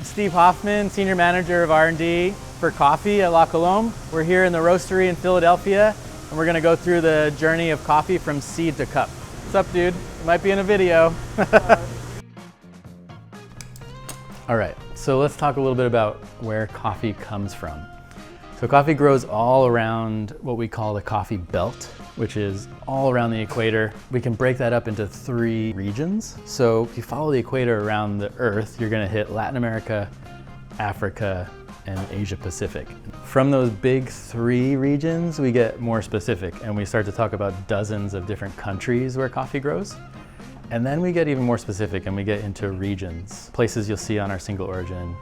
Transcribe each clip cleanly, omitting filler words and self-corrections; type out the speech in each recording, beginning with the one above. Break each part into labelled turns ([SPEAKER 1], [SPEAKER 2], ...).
[SPEAKER 1] Steve Hoffman, Senior Manager of R&D for coffee at La Colombe. We're here in the roastery in Philadelphia, and we're gonna go through the journey of coffee from seed to cup. What's up, dude? You might be in a video. All right, so let's talk a little bit about where coffee comes from. So coffee grows all around what we call the coffee belt, which is all around the equator. We can break that up into 3 regions. So if you follow the equator around the Earth, you're gonna hit Latin America, Africa, and Asia Pacific. From those big 3 regions, we get more specific and we start to talk about dozens of different countries where coffee grows. And then we get even more specific and we get into regions, places you'll see on our single origin.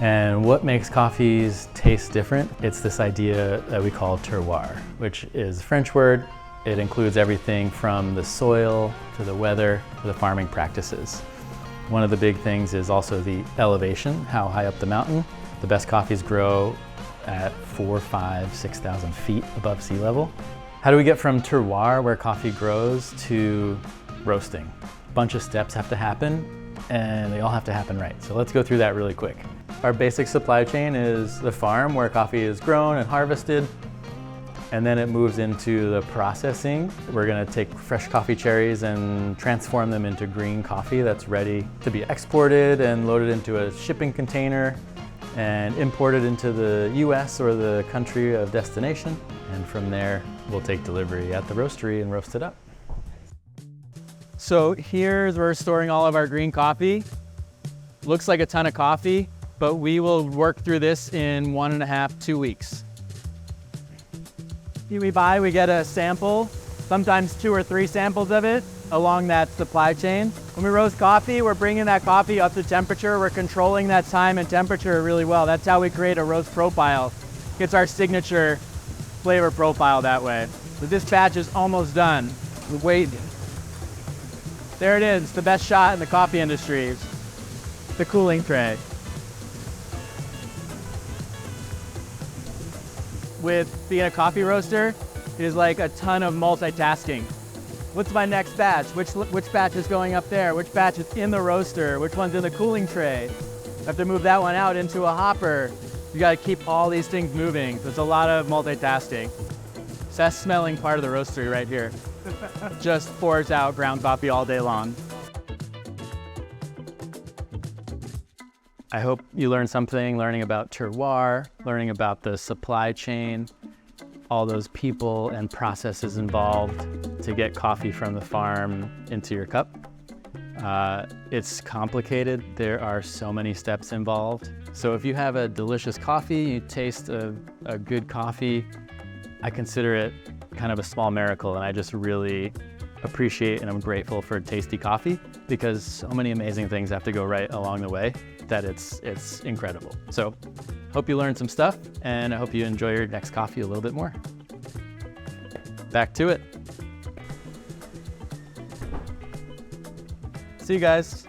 [SPEAKER 1] And what makes coffees taste different? It's this idea that we call terroir, which is a French word. It includes everything from the soil to the weather to the farming practices. One of the big things is also the elevation, how high up the mountain. The best coffees grow at 4, 5, 6,000 feet above sea level. How do we get from terroir, where coffee grows, to roasting? A bunch of steps have to happen, and they all have to happen right. So let's go through that really quick. Our basic supply chain is the farm where coffee is grown and harvested, and then it moves into the processing. We're gonna take fresh coffee cherries and transform them into green coffee that's ready to be exported and loaded into a shipping container and imported into the US or the country of destination. And from there, we'll take delivery at the roastery and roast it up. So here's where we're storing all of our green coffee. Looks like a ton of coffee, but we will work through this in 1.5 to 2 weeks. We get a sample, sometimes 2 or 3 samples of it along that supply chain. When we roast coffee, we're bringing that coffee up to temperature. We're controlling that time and temperature really well. That's how we create a roast profile. Gets our signature flavor profile that way. So this batch is almost done. Wait. There it is, the best shot in the coffee industry. The cooling tray. With being a coffee roaster, it is like a ton of multitasking. What's my next batch? Which batch is going up there? Which batch is in the roaster? Which one's in the cooling tray? I have to move that one out into a hopper. You gotta keep all these things moving. So it's a lot of multitasking. It's that smelling part of the roastery right here. Just pours out ground coffee all day long. I hope you learned something, learning about terroir, learning about the supply chain, all those people and processes involved to get coffee from the farm into your cup. It's complicated. There are so many steps involved. So if you have a delicious coffee, you taste a good coffee, I consider it kind of a small miracle, and I just really appreciate and I'm grateful for tasty coffee, because so many amazing things have to go right along the way that it's incredible. So hope you learned some stuff, and I hope you enjoy your next coffee a little bit more. Back to it. See you guys.